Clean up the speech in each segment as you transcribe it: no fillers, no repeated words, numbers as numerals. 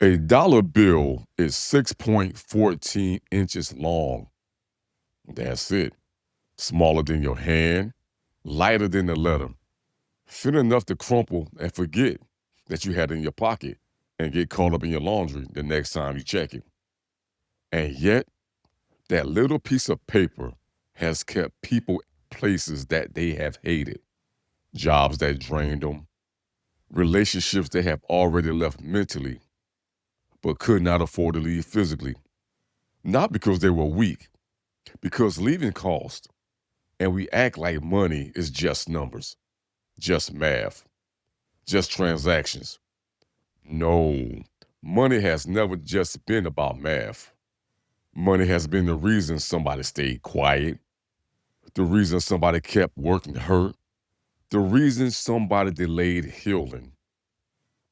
A dollar bill is 6.14 inches long. That's it. Smaller than your hand, lighter than the letter. Thin enough to crumple and forget that you had it in your pocket and get caught up in your laundry the next time you check it. And yet, that little piece of paper has kept people places that they have hated, jobs that drained them, relationships they have already left mentally, but could not afford to leave physically. Not because they were weak, because leaving cost, and we act like money is just numbers, just math, just transactions. No, money has never just been about math. Money has been the reason somebody stayed quiet, the reason somebody kept working hurt, the reason somebody delayed healing,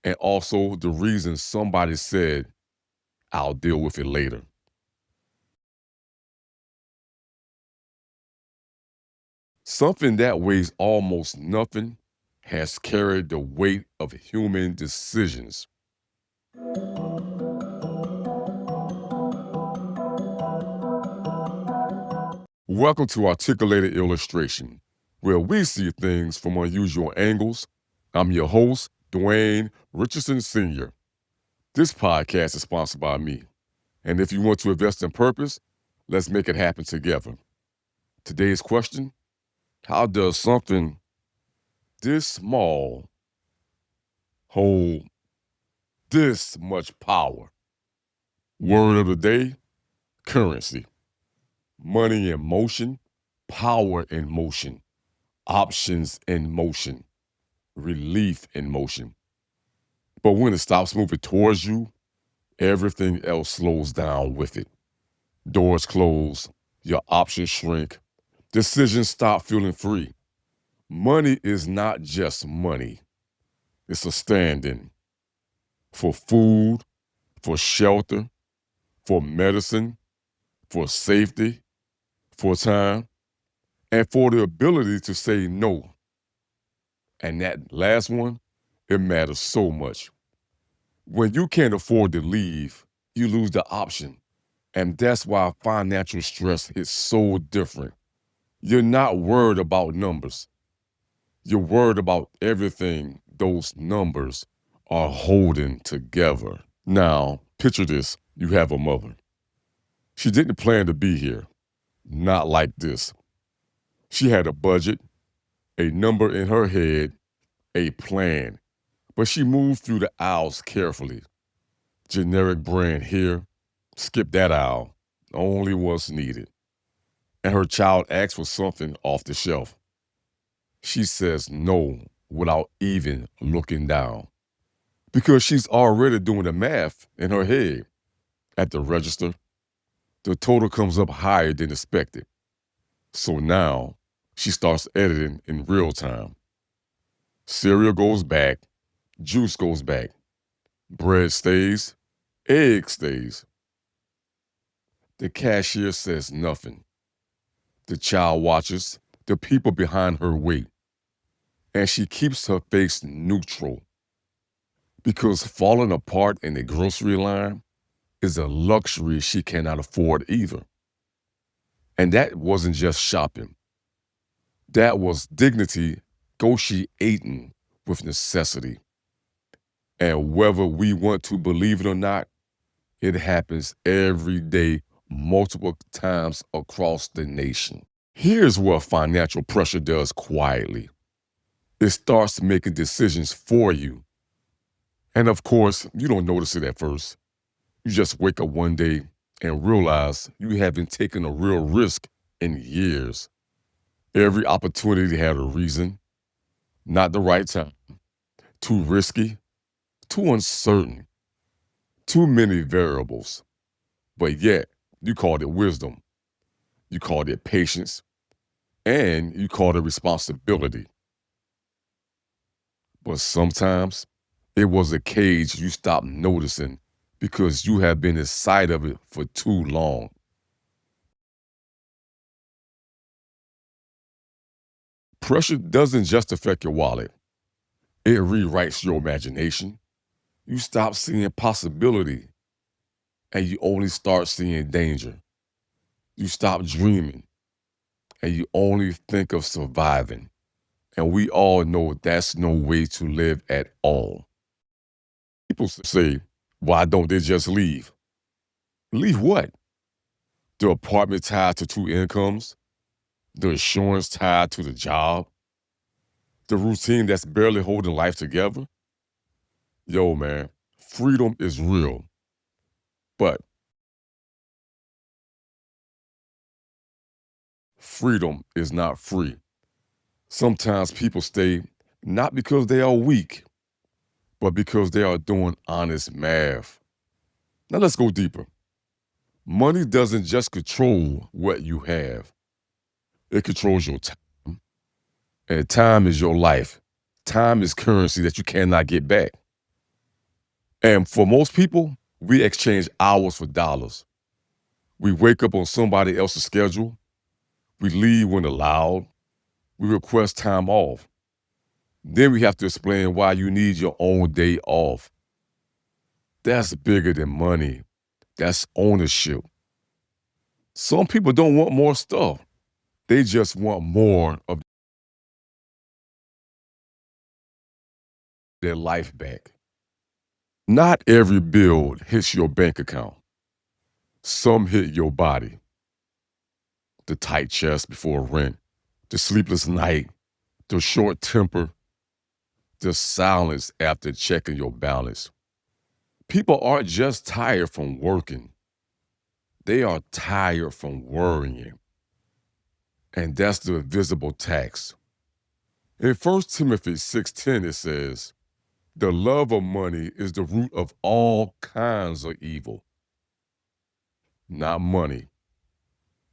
and also the reason somebody said, I'll deal with it later. Something that weighs almost nothing has carried the weight of human decisions. Welcome to Articulated Illustration, where we see things from unusual angles. I'm your host, Dwayne Richardson Sr. This podcast is sponsored by me. And if you want to invest in purpose, let's make it happen together. Today's question: how does something this small hold this much power? Word of the day: currency. Money in motion, power in motion, options in motion, relief in motion. But when it stops moving towards you, everything else slows down with it. Doors close, your options shrink, decisions stop feeling free. Money is not just money, it's a stand in for food, for shelter, for medicine, for safety, for time, and for the ability to say no. And that last one, it matters so much. When you can't afford to leave, you lose the option. And that's why financial stress is so different. You're not worried about numbers. You're worried about everything those numbers are holding together. Now, picture this. You have a mother. She didn't plan to be here. Not like this. She had a budget, a number in her head, a plan. But she moved through the aisles carefully. Generic brand here, skip that aisle. Only what's needed. And her child asks for something off the shelf. She says no without even looking down because she's already doing the math in her head. At the register, the total comes up higher than expected. So now she starts editing in real time. Cereal goes back, juice goes back, bread stays, egg stays. The cashier says nothing. The child watches, the people behind her wait, and she keeps her face neutral because falling apart in the grocery line is a luxury she cannot afford either. And that wasn't just shopping. That was dignity negotiating with necessity. And whether we want to believe it or not, it happens every day, multiple times across the nation. Here's what financial pressure does quietly. It starts making decisions for you. And of course, you don't notice it at first. You just wake up one day and realize you haven't taken a real risk in years. Every opportunity had a reason, not the right time, too risky, too uncertain, too many variables. But yet, you called it wisdom, you called it patience, and you called it responsibility. But sometimes it was a cage you stopped noticing because you have been inside of it for too long. Pressure doesn't just affect your wallet, it rewrites your imagination, You stop seeing possibility and you only start seeing danger. You stop dreaming and you only think of surviving. And we all know that's no way to live at all. People say, why don't they just leave? Leave what? The apartment tied to two incomes? The insurance tied to the job? The routine that's barely holding life together? Yo, man, freedom is real, but freedom is not free. Sometimes people stay not because they are weak, but because they are doing honest math. Now let's go deeper. Money doesn't just control what you have, it controls your time. And time is your life. Time is currency that you cannot get back. And for most people, we exchange hours for dollars. We wake up on somebody else's schedule. We leave when allowed. We request time off. Then we have to explain why you need your own day off. That's bigger than money. That's ownership. Some people don't want more stuff. They just want more of their life back. Not every bill hits your bank account. Some hit your body. The tight chest before rent, the sleepless night, the short temper, the silence after checking your balance. People aren't just tired from working. They are tired from worrying. And that's the invisible tax. In 1 Timothy 6:10, it says, the love of money is the root of all kinds of evil. Not money,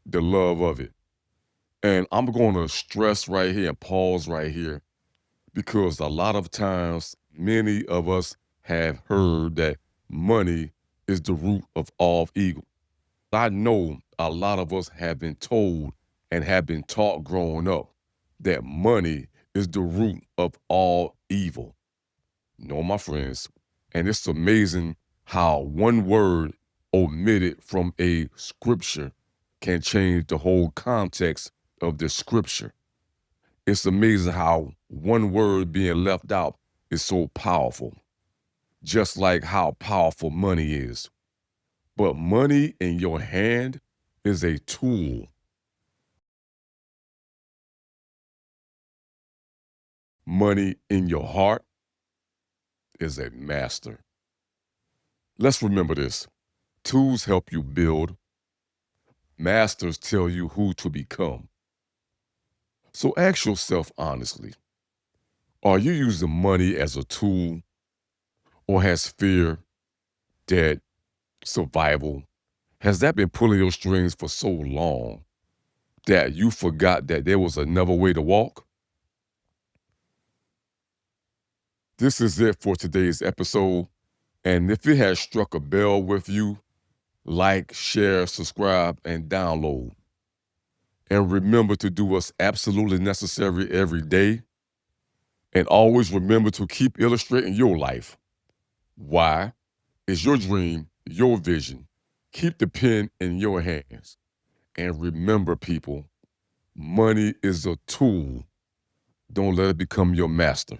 the love of it. And I'm going to stress right here and pause right here because a lot of times, many of us have heard that money is the root of all evil. I know a lot of us have been told and have been taught growing up that money is the root of all evil. No, my friends. And it's amazing how one word omitted from a scripture can change the whole context of the scripture. It's amazing how one word being left out is so powerful, just like how powerful money is. But money in your hand is a tool. Money in your heart is a master. Let's remember this. Tools help you build. Masters tell you who to become. So ask yourself honestly, are you using money as a tool, or has fear, debt, survival, has that been pulling your strings for so long that you forgot that there was another way to walk? This is it for today's episode. And if it has struck a bell with you, like, share, subscribe, and download. And remember to do what's absolutely necessary every day. And always remember to keep illustrating your life. Why? It's your dream, your vision. Keep the pen in your hands. And remember, people, money is a tool. Don't let it become your master.